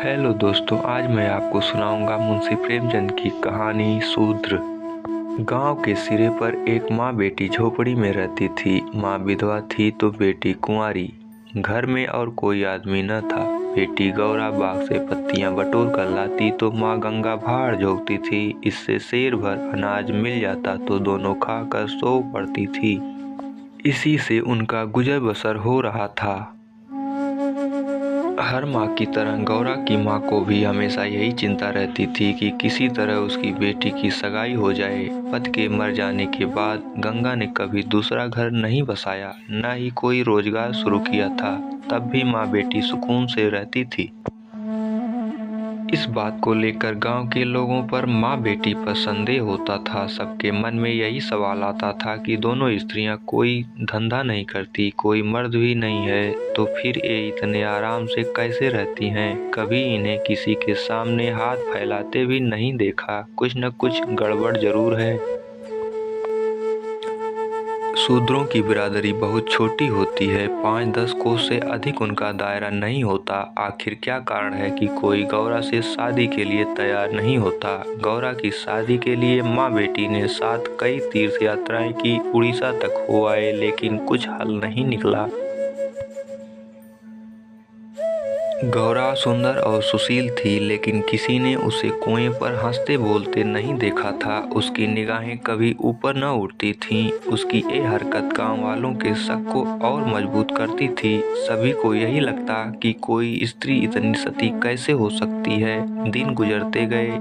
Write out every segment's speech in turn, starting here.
Hello दोस्तों, आज मैं आपको सुनाऊंगा मुंशी प्रेमचंद की कहानी शूद्र। गांव के सिरे पर एक माँ बेटी झोपड़ी में रहती थी। माँ विधवा थी तो बेटी कुंवारी। घर में और कोई आदमी न था। बेटी गौरा बाग से पत्तियां बटोर कर लाती तो माँ गंगा भाड़ झोंकती थी। इससे शेर भर अनाज मिल जाता तो दोनों खाकर सो पड़ती थी। इसी से उनका गुजर बसर हो रहा था। हर माँ की तरह गौरा की माँ को भी हमेशा यही चिंता रहती थी कि किसी तरह उसकी बेटी की सगाई हो जाए। पति के मर जाने के बाद गंगा ने कभी दूसरा घर नहीं बसाया, न ही कोई रोजगार शुरू किया था। तब भी माँ बेटी सुकून से रहती थी। इस बात को लेकर गांव के लोगों पर माँ बेटी पर संदेह होता था। सबके मन में यही सवाल आता था कि दोनों स्त्रियां कोई धंधा नहीं करती, कोई मर्द भी नहीं है, तो फिर ये इतने आराम से कैसे रहती हैं। कभी इन्हें किसी के सामने हाथ फैलाते भी नहीं देखा। कुछ न कुछ गड़बड़ जरूर है। शूद्रों की बिरादरी बहुत छोटी होती है। 5-10 कोस से अधिक उनका दायरा नहीं होता। आखिर क्या कारण है कि कोई गौरा से शादी के लिए तैयार नहीं होता। गौरा की शादी के लिए माँ बेटी ने साथ कई तीर्थ यात्राएं की, उड़ीसा तक हो आए, लेकिन कुछ हल नहीं निकला। गौरा सुंदर और सुशील थी, लेकिन किसी ने उसे कुएं पर हंसते बोलते नहीं देखा था। उसकी निगाहें कभी ऊपर न उठती थीं। उसकी ये हरकत गांव वालों के शक को और मजबूत करती थी। सभी को यही लगता कि कोई स्त्री इतनी सती कैसे हो सकती है। दिन गुजरते गए।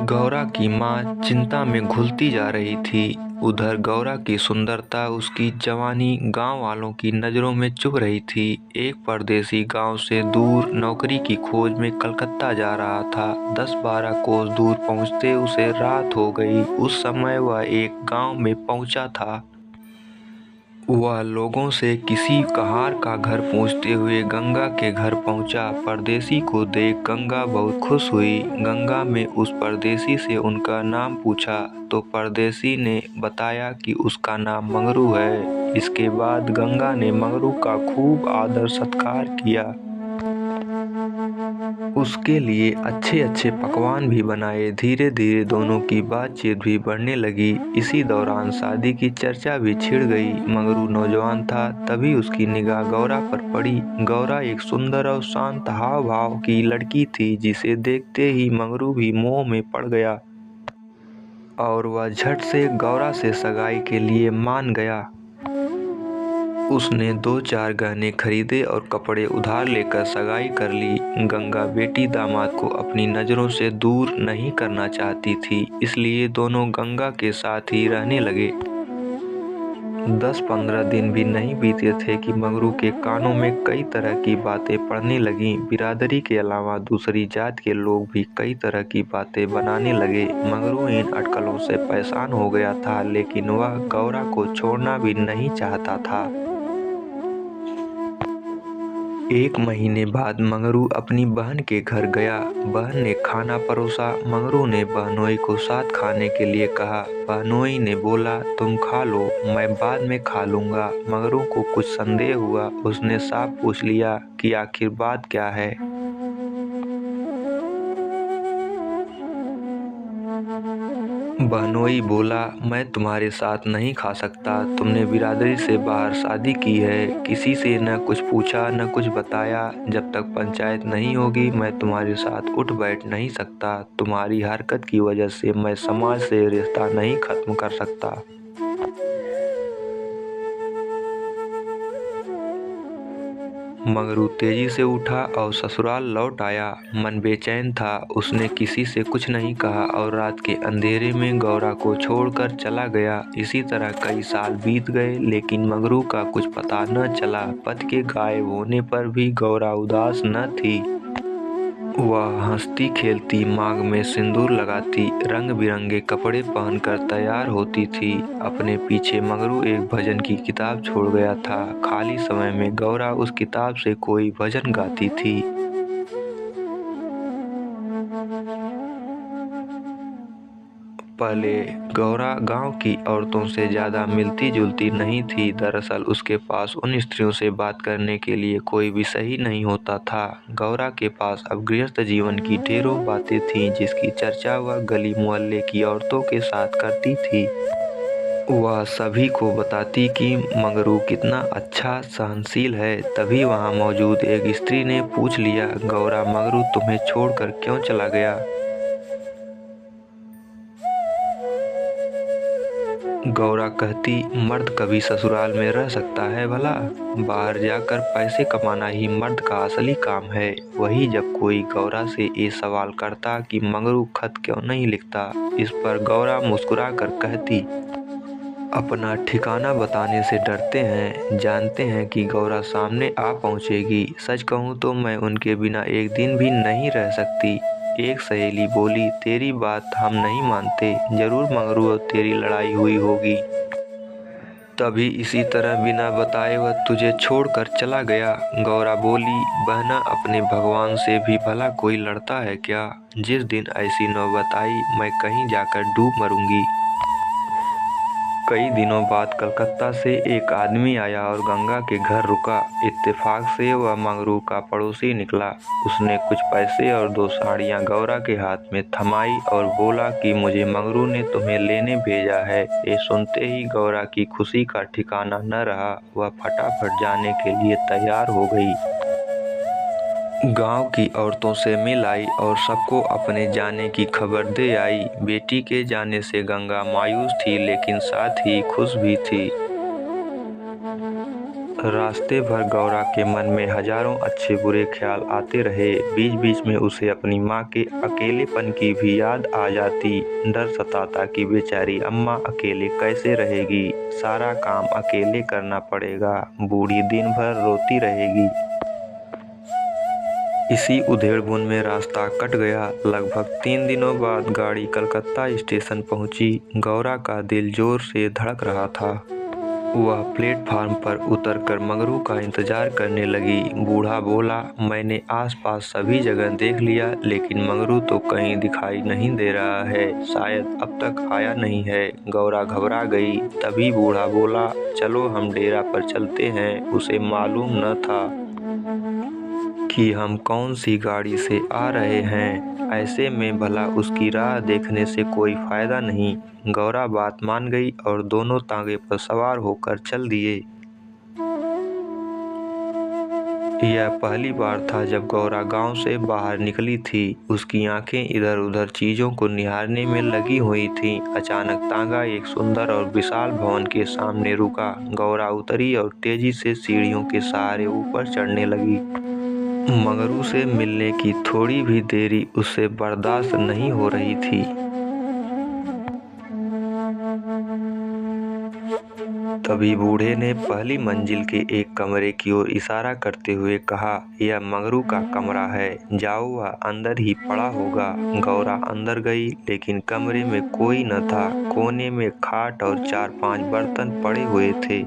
गौरा की माँ चिंता में घुलती जा रही थी। उधर गौरा की सुंदरता, उसकी जवानी गांव वालों की नजरों में चुभ रही थी। एक परदेसी गांव से दूर नौकरी की खोज में कलकत्ता जा रहा था। 10-12 कोस दूर पहुंचते उसे रात हो गई। उस समय वह एक गांव में पहुंचा था। वह लोगों से किसी कहार का घर पूछते हुए गंगा के घर पहुंचा। परदेसी को देख गंगा बहुत खुश हुई। गंगा में उस परदेसी से उनका नाम पूछा तो परदेसी ने बताया कि उसका नाम मंगरू है। इसके बाद गंगा ने मंगरू का खूब आदर सत्कार किया। उसके लिए अच्छे अच्छे पकवान भी बनाए। धीरे धीरे दोनों की बातचीत भी बढ़ने लगी। इसी दौरान शादी की चर्चा भी छिड़ गई। मंगरू नौजवान था, तभी उसकी निगाह गौरा पर पड़ी। गौरा एक सुंदर और शांत हाव भाव की लड़की थी, जिसे देखते ही मंगरू भी मोह में पड़ गया और वह झट से गौरा से सगाई के लिए मान गया। उसने 2-4 गहने खरीदे और कपड़े उधार लेकर सगाई कर ली। गंगा बेटी दामाद को अपनी नज़रों से दूर नहीं करना चाहती थी, इसलिए दोनों गंगा के साथ ही रहने लगे। 10-15 दिन भी नहीं बीते थे कि मंगरू के कानों में कई तरह की बातें पड़ने लगीं। बिरादरी के अलावा दूसरी जात के लोग भी कई तरह की बातें बनाने लगे। मंगरू इन अटकलों से परेशान हो गया था, लेकिन वह गौरा को छोड़ना भी नहीं चाहता था। 1 महीने बाद मंगरू अपनी बहन के घर गया। बहन ने खाना परोसा। मंगरू ने बहनोई को साथ खाने के लिए कहा। बहनोई ने बोला, तुम खा लो, मैं बाद में खा लूँगा। मंगरू को कुछ संदेह हुआ। उसने साफ पूछ लिया कि आखिर बात क्या है। बहनोई बोला, मैं तुम्हारे साथ नहीं खा सकता। तुमने बिरादरी से बाहर शादी की है, किसी से न कुछ पूछा न कुछ बताया। जब तक पंचायत नहीं होगी मैं तुम्हारे साथ उठ बैठ नहीं सकता। तुम्हारी हरकत की वजह से मैं समाज से रिश्ता नहीं खत्म कर सकता। मंगरू तेजी से उठा और ससुराल लौट आया। मन बेचैन था। उसने किसी से कुछ नहीं कहा और रात के अंधेरे में गौरा को छोड़कर चला गया। इसी तरह कई साल बीत गए, लेकिन मंगरू का कुछ पता न चला। पति के गायब होने पर भी गौरा उदास न थी। वह हंसती खेलती, मांग में सिंदूर लगाती, रंग बिरंगे कपड़े पहनकर तैयार होती थी। अपने पीछे मंगरू एक भजन की किताब छोड़ गया था। खाली समय में गौरा उस किताब से कोई भजन गाती थी। पहले गौरा गांव की औरतों से ज़्यादा मिलती जुलती नहीं थी। दरअसल उसके पास उन स्त्रियों से बात करने के लिए कोई विषय ही नहीं होता था। गौरा के पास अब गृहस्थ जीवन की ढेरों बातें थीं जिसकी चर्चा वह गली मोहल्ले की औरतों के साथ करती थी। वह सभी को बताती कि मंगरू कितना अच्छा सहनशील है। तभी वहाँ मौजूद एक स्त्री ने पूछ लिया, गौरा, मंगरू तुम्हें छोड़कर क्यों चला गया? गौरा कहती, मर्द कभी ससुराल में रह सकता है भला? बाहर जाकर पैसे कमाना ही मर्द का असली काम है। वही जब कोई गौरा से ये सवाल करता कि मंगरू खत क्यों नहीं लिखता, इस पर गौरा मुस्कुरा कर कहती, अपना ठिकाना बताने से डरते हैं, जानते हैं कि गौरा सामने आ पहुंचेगी। सच कहूं तो मैं उनके बिना एक दिन भी नहीं रह सकती। एक सहेली बोली, तेरी बात हम नहीं मानते, जरूर मंगरू और तेरी लड़ाई हुई होगी, तभी इसी तरह बिना बताए वह तुझे छोड़कर चला गया। गौरा बोली, बहना, अपने भगवान से भी भला कोई लड़ता है क्या? जिस दिन ऐसी नौबत आई मैं कहीं जाकर डूब मरूंगी। कई दिनों बाद कलकत्ता से एक आदमी आया और गंगा के घर रुका। इत्तेफाक से वह मंगरू का पड़ोसी निकला। उसने कुछ पैसे और 2 साड़ियाँ गौरा के हाथ में थमाई और बोला कि मुझे मंगरू ने तुम्हें लेने भेजा है। ये सुनते ही गौरा की खुशी का ठिकाना न रहा। वह फटाफट जाने के लिए तैयार हो गई। गांव की औरतों से मिल आई और सबको अपने जाने की खबर दे आई। बेटी के जाने से गंगा मायूस थी लेकिन साथ ही खुश भी थी। रास्ते भर गौरा के मन में हजारों अच्छे बुरे ख्याल आते रहे। बीच बीच में उसे अपनी माँ के अकेलेपन की भी याद आ जाती। डर सताता कि बेचारी अम्मा अकेले कैसे रहेगी, सारा काम अकेले करना पड़ेगा, बूढ़ी दिन भर रोती रहेगी। इसी उधेड़-बुन में रास्ता कट गया। लगभग 3 दिनों बाद गाड़ी कलकत्ता स्टेशन पहुंची। गौरा का दिल जोर से धड़क रहा था। वह प्लेटफार्म पर उतरकर मंगरू का इंतजार करने लगी। बूढ़ा बोला, मैंने आसपास सभी जगह देख लिया लेकिन मंगरू तो कहीं दिखाई नहीं दे रहा है, शायद अब तक आया नहीं है। गौरा घबरा गई। तभी बूढ़ा बोला, चलो हम डेरा पर चलते हैं। उसे मालूम न था कि हम कौन सी गाड़ी से आ रहे हैं। ऐसे में भला उसकी राह देखने से कोई फायदा नहीं। गौरा बात मान गई और दोनों तांगे पर सवार होकर चल दिए। यह पहली बार था जब गौरा गांव से बाहर निकली थी। उसकी आंखें इधर उधर चीजों को निहारने में लगी हुई थीं। अचानक तांगा एक सुंदर और विशाल भवन के सामने रुका। गौरा उतरी और तेजी से सीढ़ियों के सहारे ऊपर चढ़ने लगी। मंगरू से मिलने की थोड़ी भी देरी उससे बर्दाश्त नहीं हो रही थी। तभी बूढ़े ने पहली मंजिल के एक कमरे की ओर इशारा करते हुए कहा, यह मंगरू का कमरा है, जाओ, वह अंदर ही पड़ा होगा। गौरा अंदर गई लेकिन कमरे में कोई न था। कोने में खाट और 4-5 बर्तन पड़े हुए थे।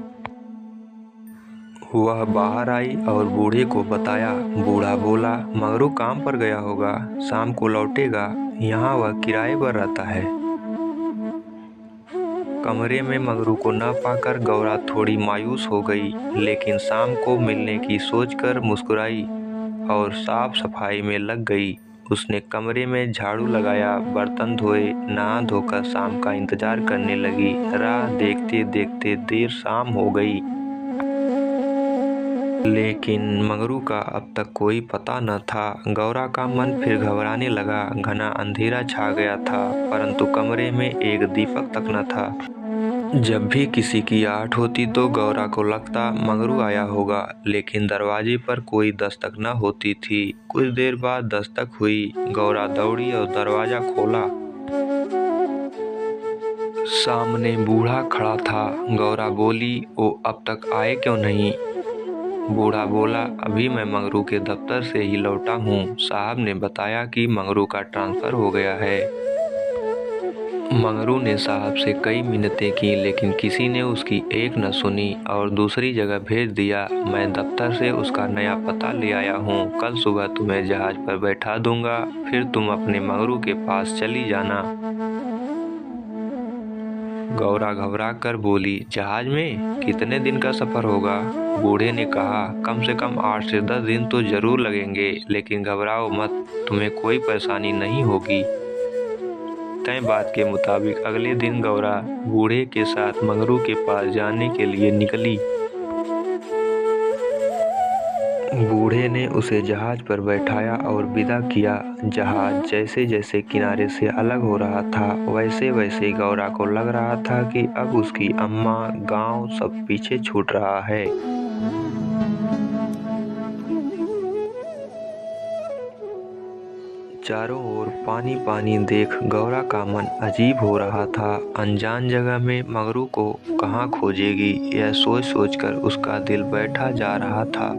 वह बाहर आई और बूढ़े को बताया। बूढ़ा बोला, मंगरू काम पर गया होगा, शाम को लौटेगा, यहाँ वह किराए पर रहता है। कमरे में मंगरू को न पाकर गौरा थोड़ी मायूस हो गई लेकिन शाम को मिलने की सोचकर मुस्कुराई और साफ सफाई में लग गई। उसने कमरे में झाड़ू लगाया, बर्तन धोए, नहा धोकर शाम का इंतजार करने लगी। राह देखते देखते देर शाम हो गई लेकिन मंगरू का अब तक कोई पता न था। गौरा का मन फिर घबराने लगा। घना अंधेरा छा गया था परंतु कमरे में एक दीपक तक न था। जब भी किसी की आहट होती तो गौरा को लगता मंगरू आया होगा लेकिन दरवाजे पर कोई दस्तक न होती थी। कुछ देर बाद दस्तक हुई। गौरा दौड़ी और दरवाजा खोला। सामने बूढ़ा खड़ा था। गौरा बोली, वो अब तक आए क्यों नहीं? बूढ़ा बोला, अभी मैं मंगरू के दफ्तर से ही लौटा हूँ। साहब ने बताया कि मंगरू का ट्रांसफर हो गया है। मंगरू ने साहब से कई मिन्नतें की लेकिन किसी ने उसकी एक न सुनी और दूसरी जगह भेज दिया। मैं दफ्तर से उसका नया पता ले आया हूँ। कल सुबह तुम्हें जहाज पर बैठा दूंगा, फिर तुम अपने मंगरू के पास चली जाना। गौरा घबरा कर बोली, जहाज में? कितने दिन का सफर होगा? बूढ़े ने कहा, कम से कम 8 से 10 दिन तो जरूर लगेंगे, लेकिन घबराओ मत, तुम्हें कोई परेशानी नहीं होगी। तय बात के मुताबिक अगले दिन गौरा बूढ़े के साथ मंगरू के पास जाने के लिए निकली। बूढ़े ने उसे जहाज पर बैठाया और विदा किया। जहाज जैसे जैसे किनारे से अलग हो रहा था, वैसे वैसे गौरा को लग रहा था कि अब उसकी अम्मा, गांव सब पीछे छूट रहा है। चारों ओर पानी पानी देख गौरा का मन अजीब हो रहा था। अनजान जगह में मंगरू को कहाँ खोजेगी, यह सोच सोचकर उसका दिल बैठा जा रहा था।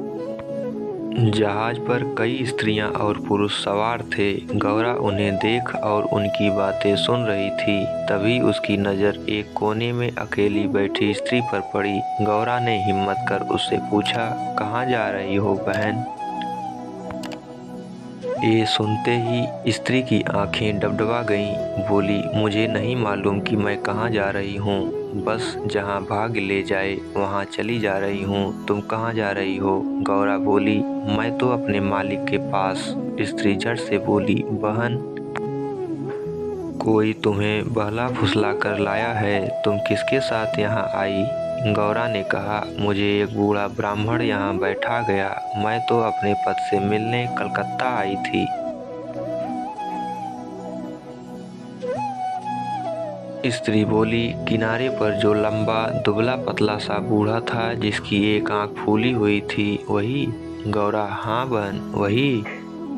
जहाज पर कई स्त्रियां और पुरुष सवार थे। गौरा उन्हें देख और उनकी बातें सुन रही थी। तभी उसकी नज़र एक कोने में अकेली बैठी स्त्री पर पड़ी। गौरा ने हिम्मत कर उससे पूछा, कहाँ जा रही हो बहन? ये सुनते ही स्त्री की आंखें डबडबा गईं। बोली, मुझे नहीं मालूम कि मैं कहाँ जा रही हूँ, बस जहाँ भाग्य ले जाए वहाँ चली जा रही हूँ। तुम कहाँ जा रही हो? गौरा बोली, मैं तो अपने मालिक के पास। स्त्री झट से बोली, बहन, कोई तुम्हें बहला फुसला कर लाया है, तुम किसके साथ यहाँ आई? गौरा ने कहा, मुझे एक बूढ़ा ब्राह्मण यहाँ बैठा गया, मैं तो अपने पति से मिलने कलकत्ता आई थी। स्त्री बोली, किनारे पर जो लंबा दुबला पतला सा बूढ़ा था जिसकी एक आंख फूली हुई थी, वही? गौरा, हाँ बहन, वही।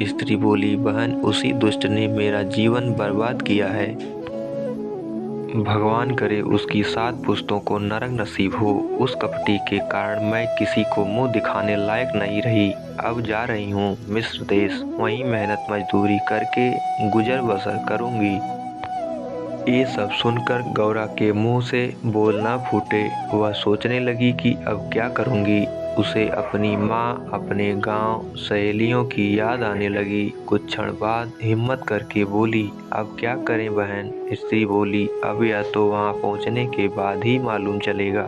स्त्री बोली, बहन, उसी दुष्ट ने मेरा जीवन बर्बाद किया है। भगवान करे उसकी 7 पुश्तों को नरक नसीब हो। उस कपटी के कारण मैं किसी को मुंह दिखाने लायक नहीं रही। अब जा रही हूँ मिस्र देश, वहीं मेहनत मजदूरी करके गुजर बसर करूँगी। ये सब सुनकर गौरा के मुंह से बोल न फूटे। वह सोचने लगी कि अब क्या करूँगी। उसे अपनी माँ, अपने गांव, सहेलियों की याद आने लगी। कुछ क्षण बाद हिम्मत करके बोली, अब क्या करें बहन? स्त्री बोली, अब यह तो वहां पहुंचने के बाद ही मालूम चलेगा।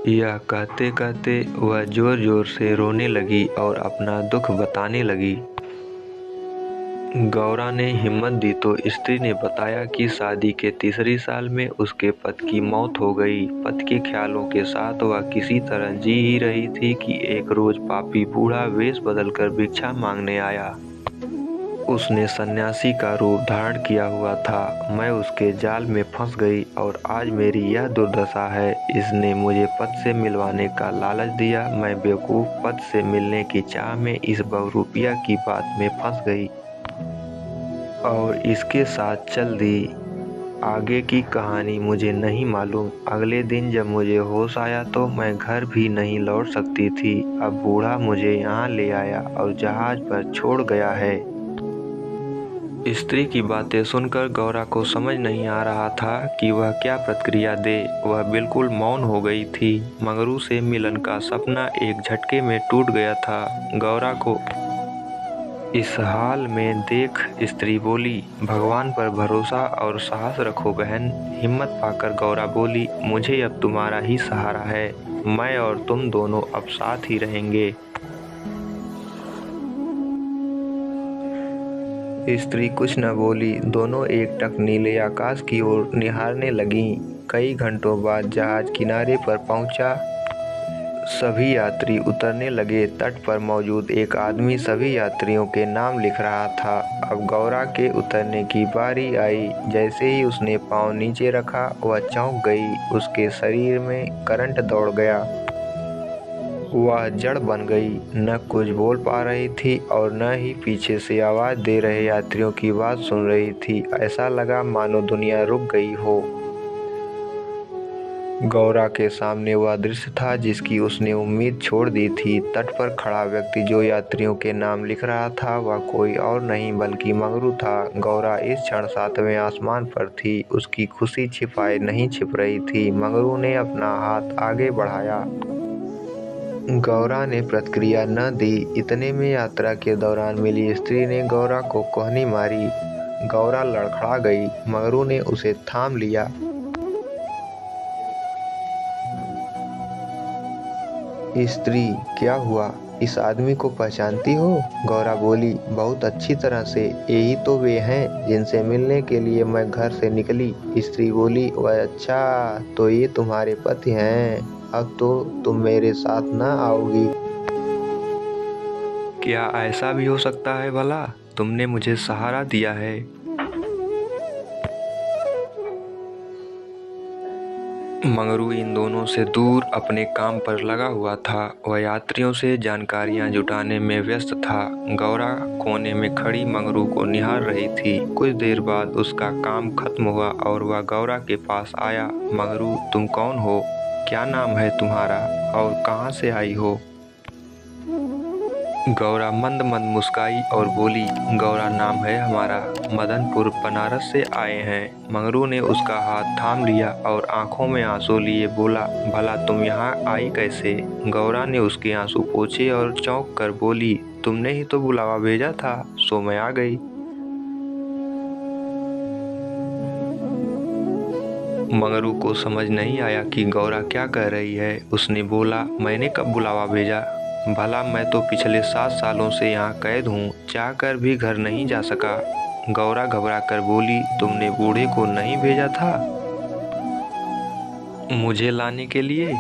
यह कहते कहते वह जोर जोर से रोने लगी और अपना दुख बताने लगी। गौरा ने हिम्मत दी तो स्त्री ने बताया कि शादी के तीसरी साल में उसके पति की मौत हो गई। पति के ख्यालों के साथ वह किसी तरह जी ही रही थी कि एक रोज पापी बूढ़ा वेश बदलकर भिक्षा मांगने आया। उसने सन्यासी का रूप धारण किया हुआ था। मैं उसके जाल में फंस गई और आज मेरी यह दुर्दशा है। इसने मुझे पति से मिलवाने का लालच दिया। मैं बेवकूफ़ पति से मिलने की चाह में इस बहुरूपिया की बात में फंस गई और इसके साथ चल दी। आगे की कहानी मुझे नहीं मालूम। अगले दिन जब मुझे होश आया तो मैं घर भी नहीं लौट सकती थी। अब बूढ़ा मुझे यहाँ ले आया और जहाज पर छोड़ गया है। स्त्री की बातें सुनकर गौरा को समझ नहीं आ रहा था कि वह क्या प्रतिक्रिया दे। वह बिल्कुल मौन हो गई थी। मंगरू से मिलन का सपना एक झटके में टूट गया था। गौरा को इस हाल में देख स्त्री बोली, भगवान पर भरोसा और साहस रखो बहन। हिम्मत पाकर गौरा बोली, मुझे अब तुम्हारा ही सहारा है। मैं और तुम दोनों अब साथ ही रहेंगे। स्त्री कुछ न बोली। दोनों एकटक नीले आकाश की ओर निहारने लगीं। कई घंटों बाद जहाज किनारे पर पहुंचा। सभी यात्री उतरने लगे। तट पर मौजूद एक आदमी सभी यात्रियों के नाम लिख रहा था। अब गौरा के उतरने की बारी आई। जैसे ही उसने पांव नीचे रखा, वह चौंक गई। उसके शरीर में करंट दौड़ गया। वह जड़ बन गई, न कुछ बोल पा रही थी और न ही पीछे से आवाज़ दे रहे यात्रियों की बात सुन रही थी। ऐसा लगा मानो दुनिया रुक गई हो। गौरा के सामने वह दृश्य था जिसकी उसने उम्मीद छोड़ दी थी। तट पर खड़ा व्यक्ति जो यात्रियों के नाम लिख रहा था, वह कोई और नहीं बल्कि मंगरू था। गौरा इस क्षण 7वें आसमान पर थी। उसकी खुशी छिपाए नहीं छिप रही थी। मंगरू ने अपना हाथ आगे बढ़ाया। गौरा ने प्रतिक्रिया न दी। इतने में यात्रा के दौरान मिली स्त्री ने गौरा को कोहनी मारी। गौरा लड़खड़ा गई। मंगरू ने उसे थाम लिया। स्त्री, क्या हुआ? इस आदमी को पहचानती हो? गौरा बोली, बहुत अच्छी तरह से। यही तो वे हैं जिनसे मिलने के लिए मैं घर से निकली। स्त्री बोली, वह अच्छा, तो ये तुम्हारे पति हैं। अब तो तुम मेरे साथ न आओगी? क्या ऐसा भी हो सकता है भला? तुमने मुझे सहारा दिया है। मंगरू इन दोनों से दूर अपने काम पर लगा हुआ था। वह यात्रियों से जानकारियां जुटाने में व्यस्त था। गौरा कोने में खड़ी मंगरू को निहार रही थी। कुछ देर बाद उसका काम खत्म हुआ और वह गौरा के पास आया। मंगरू, तुम कौन हो? क्या नाम है तुम्हारा और कहाँ से आई हो? गौरा मंद मंद मुस्काई और बोली, गौरा नाम है हमारा, मदनपुर बनारस से आए हैं। मंगरू ने उसका हाथ थाम लिया और आंखों में आंसू लिए बोला, भला तुम यहाँ आई कैसे? गौरा ने उसके आंसू पोंछे और चौंक कर बोली, तुमने ही तो बुलावा भेजा था, सो मैं आ गई। मंगरू को समझ नहीं आया कि गौरा क्या कह रही है। उसने बोला, मैंने कब बुलावा भेजा? भला मैं तो पिछले 7 सालों से यहाँ कैद हूँ, चाहकर भी घर नहीं जा सका। गौरा घबरा कर बोली, तुमने बूढ़े को नहीं भेजा था मुझे लाने के लिए?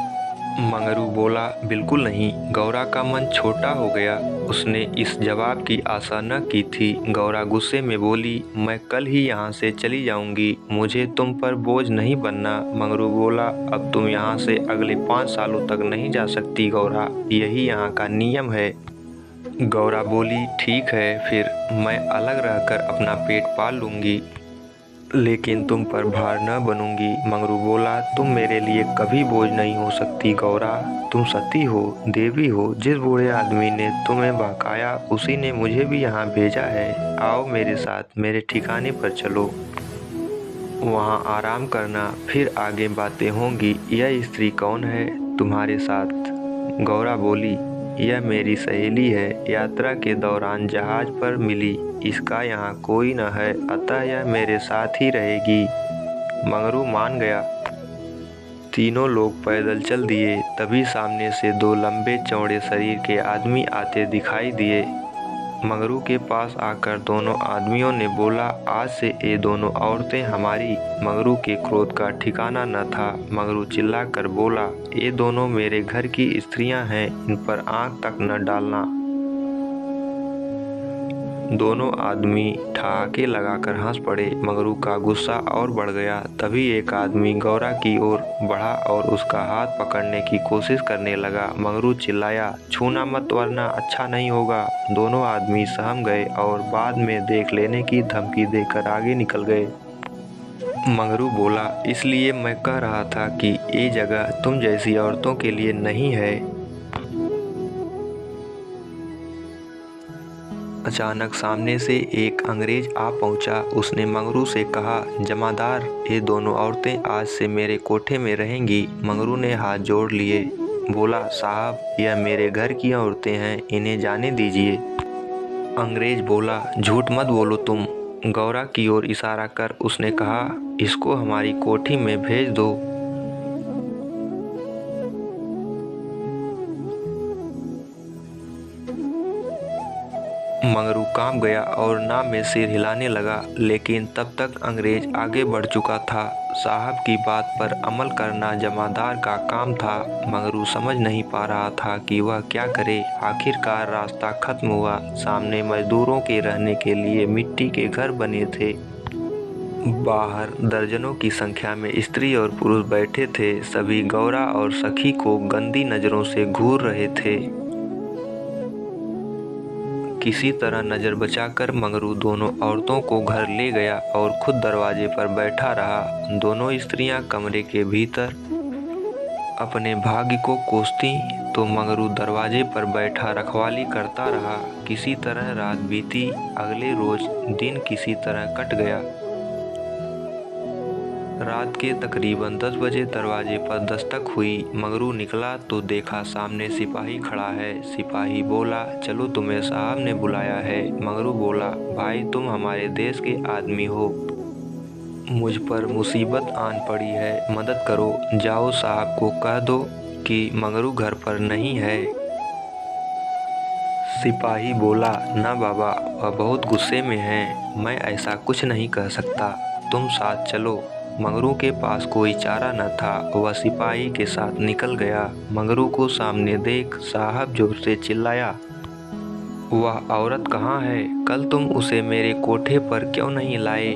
मंगरू बोला, बिल्कुल नहीं। गौरा का मन छोटा हो गया। उसने इस जवाब की आशा न की थी। गौरा गुस्से में बोली, मैं कल ही यहाँ से चली जाऊंगी, मुझे तुम पर बोझ नहीं बनना। मंगरू बोला, अब तुम यहाँ से अगले 5 सालों तक नहीं जा सकती गौरा, यही यहाँ का नियम है। गौरा बोली, ठीक है, फिर मैं अलग रहकर अपना पेट पाल लूंगी, लेकिन तुम पर भार न बनूंगी। मंगरू बोला, तुम मेरे लिए कभी बोझ नहीं हो सकती गौरा। तुम सती हो, देवी हो। जिस बूढ़े आदमी ने तुम्हें बहकाया उसी ने मुझे भी यहाँ भेजा है। आओ मेरे साथ, मेरे ठिकाने पर चलो, वहाँ आराम करना, फिर आगे बातें होंगी। यह स्त्री कौन है तुम्हारे साथ? गौरा बोली, यह मेरी सहेली है, यात्रा के दौरान जहाज पर मिली। इसका यहाँ कोई न है, अतः यह मेरे साथ ही रहेगी। मंगरू मान गया। तीनों लोग पैदल चल दिए। तभी सामने से 2 लंबे चौड़े शरीर के आदमी आते दिखाई दिए। मंगरू के पास आकर दोनों आदमियों ने बोला, आज से ये दोनों औरतें हमारी। मंगरू के क्रोध का ठिकाना न था। मंगरू चिल्लाकर बोला, ये दोनों मेरे घर की स्त्रियां हैं, इन पर आंख तक न डालना। दोनों आदमी ठहाके लगाकर हंस पड़े। मंगरू का गुस्सा और बढ़ गया। तभी एक आदमी गौरा की ओर बढ़ा और उसका हाथ पकड़ने की कोशिश करने लगा। मंगरू चिल्लाया, छूना मत वरना अच्छा नहीं होगा। दोनों आदमी सहम गए और बाद में देख लेने की धमकी देकर आगे निकल गए। मंगरू बोला, इसलिए मैं कह रहा था कि ये जगह तुम जैसी औरतों के लिए नहीं है। अचानक सामने से एक अंग्रेज आ पहुंचा। उसने मंगरू से कहा, जमादार, ये दोनों औरतें आज से मेरे कोठे में रहेंगी। मंगरू ने हाथ जोड़ लिए, बोला, साहब, यह मेरे घर की औरतें हैं, इन्हें जाने दीजिए। अंग्रेज बोला, झूठ मत बोलो तुम। गौरा की ओर इशारा कर उसने कहा, इसको हमारी कोठी में भेज दो। मंगरू कांप गया और नाव में सिर हिलाने लगा, लेकिन तब तक अंग्रेज आगे बढ़ चुका था। साहब की बात पर अमल करना जमादार का काम था। मंगरू समझ नहीं पा रहा था कि वह क्या करे। आखिरकार रास्ता खत्म हुआ। सामने मजदूरों के रहने के लिए मिट्टी के घर बने थे। बाहर दर्जनों की संख्या में स्त्री और पुरुष बैठे थे। सभी गौरा और सखी को गंदी नजरों से घूर रहे थे। किसी तरह नजर बचाकर मंगरू दोनों औरतों को घर ले गया और खुद दरवाजे पर बैठा रहा। दोनों स्त्रियां कमरे के भीतर अपने भाग्य को कोसती तो मंगरू दरवाजे पर बैठा रखवाली करता रहा। किसी तरह रात बीती। अगले रोज दिन किसी तरह कट गया। रात के तकरीबन 10 बजे दरवाजे पर दस्तक हुई। मंगरू निकला तो देखा सामने सिपाही खड़ा है। सिपाही बोला, चलो, तुम्हें साहब ने बुलाया है। मंगरू बोला, भाई, तुम हमारे देश के आदमी हो, मुझ पर मुसीबत आन पड़ी है, मदद करो। जाओ, साहब को कह दो कि मंगरू घर पर नहीं है। सिपाही बोला, ना बाबा, वह बहुत गुस्से में है, मैं ऐसा कुछ नहीं कह सकता, तुम साथ चलो। मंगरू के पास कोई चारा न था, वह सिपाही के साथ निकल गया। मंगरू को सामने देख साहब जोर से चिल्लाया, वह औरत कहाँ है? कल तुम उसे मेरे कोठे पर क्यों नहीं लाए?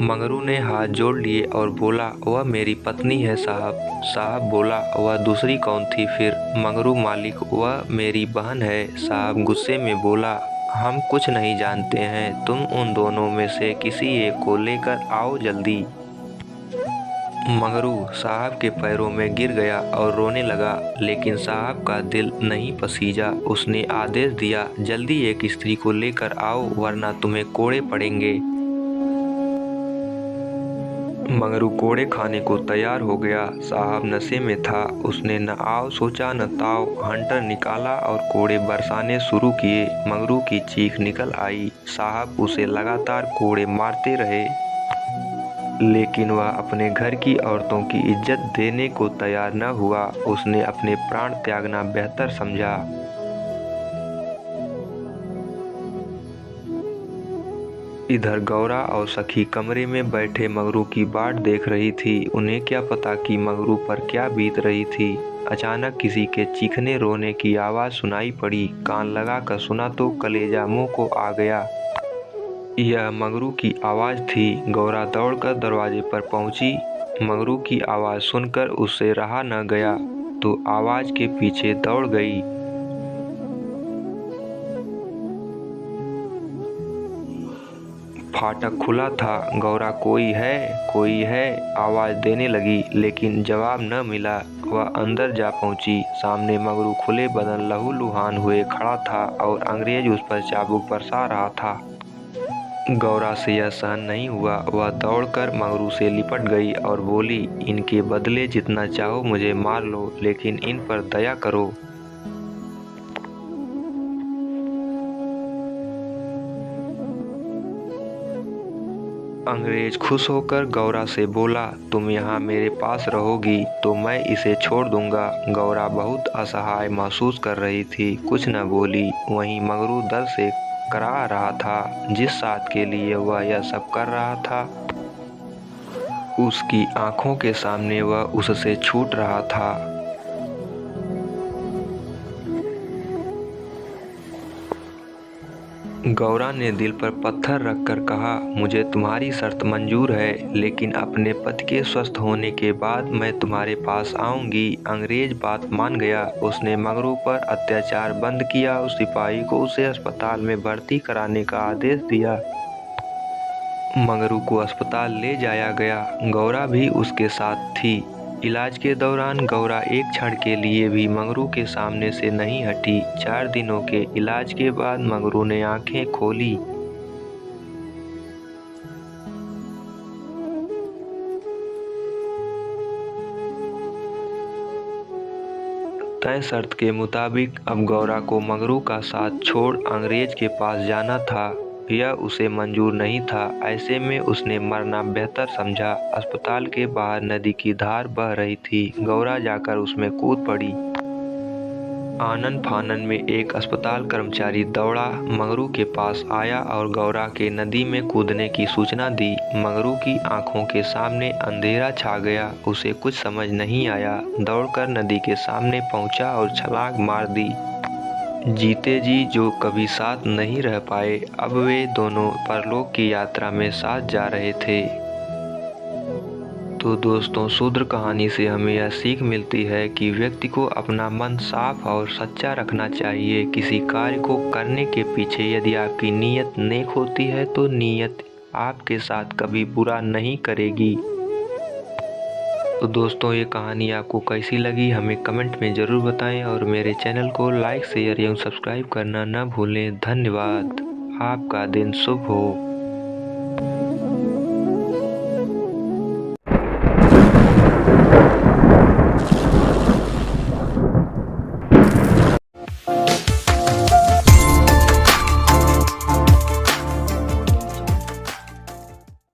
मंगरू ने हाथ जोड़ लिए और बोला, वह मेरी पत्नी है साहब। साहब बोला, वह दूसरी कौन थी फिर? मंगरू मालिक, वह मेरी बहन है। साहब गुस्से में बोला, हम कुछ नहीं जानते हैं, तुम उन दोनों में से किसी एक को लेकर आओ जल्दी। मंगरू साहब के पैरों में गिर गया और रोने लगा, लेकिन साहब का दिल नहीं पसीजा। उसने आदेश दिया, जल्दी एक स्त्री को लेकर आओ वरना तुम्हें कोड़े पड़ेंगे। मंगरू कोड़े खाने को तैयार हो गया। साहब नशे में था, उसने न आव सोचा न ताव। हंटर निकाला और कोड़े बरसाने शुरू किए। मंगरू की चीख निकल आई। साहब उसे लगातार कोड़े मारते रहे, लेकिन वह अपने घर की औरतों की इज्जत देने को तैयार न हुआ। उसने अपने प्राण त्यागना बेहतर समझा। इधर गौरा और सखी कमरे में बैठे मंगरू की बाट देख रही थी। उन्हें क्या पता कि मंगरू पर क्या बीत रही थी। अचानक किसी के चीखने रोने की आवाज़ सुनाई पड़ी। कान लगा कर सुना तो कलेजा मुंह को आ गया। यह मंगरू की आवाज़ थी। गौरा दौड़कर दरवाजे पर पहुंची। मंगरू की आवाज़ सुनकर उससे रहा न गया तो आवाज़ के पीछे दौड़ गई। फाटक खुला था। गौरा कोई है आवाज़ देने लगी, लेकिन जवाब न मिला। वह अंदर जा पहुंची। सामने मंगरू खुले बदन लहूलुहान हुए खड़ा था और अंग्रेज उस पर चाबुक बरसा रहा था। गौरा से यह सहन नहीं हुआ। वह दौड़कर मंगरू से लिपट गई और बोली, इनके बदले जितना चाहो मुझे मार लो, लेकिन इन पर दया करो। अंग्रेज खुश होकर गौरा से बोला, तुम यहाँ मेरे पास रहोगी तो मैं इसे छोड़ दूंगा। गौरा बहुत असहाय महसूस कर रही थी, कुछ न बोली। वहीं मंगरू दर्द से करा रहा था। जिस साथ के लिए वह यह सब कर रहा था, उसकी आंखों के सामने वह उससे छूट रहा था। गौरा ने दिल पर पत्थर रखकर कहा, मुझे तुम्हारी शर्त मंजूर है, लेकिन अपने पति के स्वस्थ होने के बाद मैं तुम्हारे पास आऊंगी। अंग्रेज बात मान गया। उसने मंगरू पर अत्याचार बंद किया। उस सिपाही को उसे अस्पताल में भर्ती कराने का आदेश दिया। मंगरू को अस्पताल ले जाया गया। गौरा भी उसके साथ थी। इलाज के दौरान गौरा एक क्षण के लिए भी मंगरू के सामने से नहीं हटी। 4 दिनों के इलाज के बाद मंगरू ने आंखें खोली। तय शर्त के मुताबिक अब गौरा को मंगरू का साथ छोड़ अंग्रेज के पास जाना था। यह उसे मंजूर नहीं था। ऐसे में उसने मरना बेहतर समझा। अस्पताल के बाहर नदी की धार बह रही थी। गौरा जाकर उसमें कूद पड़ी। आनन फानन में एक अस्पताल कर्मचारी दौड़ा मंगरू के पास आया और गौरा के नदी में कूदने की सूचना दी। मंगरू की आंखों के सामने अंधेरा छा गया। उसे कुछ समझ नहीं आया। दौड़कर नदी के सामने पहुंचा और छलांग मार दी। जीते जी जो कभी साथ नहीं रह पाए, अब वे दोनों परलोक की यात्रा में साथ जा रहे थे। तो दोस्तों, शूद्र कहानी से हमें यह सीख मिलती है कि व्यक्ति को अपना मन साफ और सच्चा रखना चाहिए। किसी कार्य को करने के पीछे यदि आपकी नीयत नेक होती है तो नीयत आपके साथ कभी बुरा नहीं करेगी। तो दोस्तों, ये कहानी आपको कैसी लगी हमें कमेंट में ज़रूर बताएं और मेरे चैनल को लाइक, शेयर एवं सब्सक्राइब करना न भूलें। धन्यवाद। आपका दिन शुभ हो।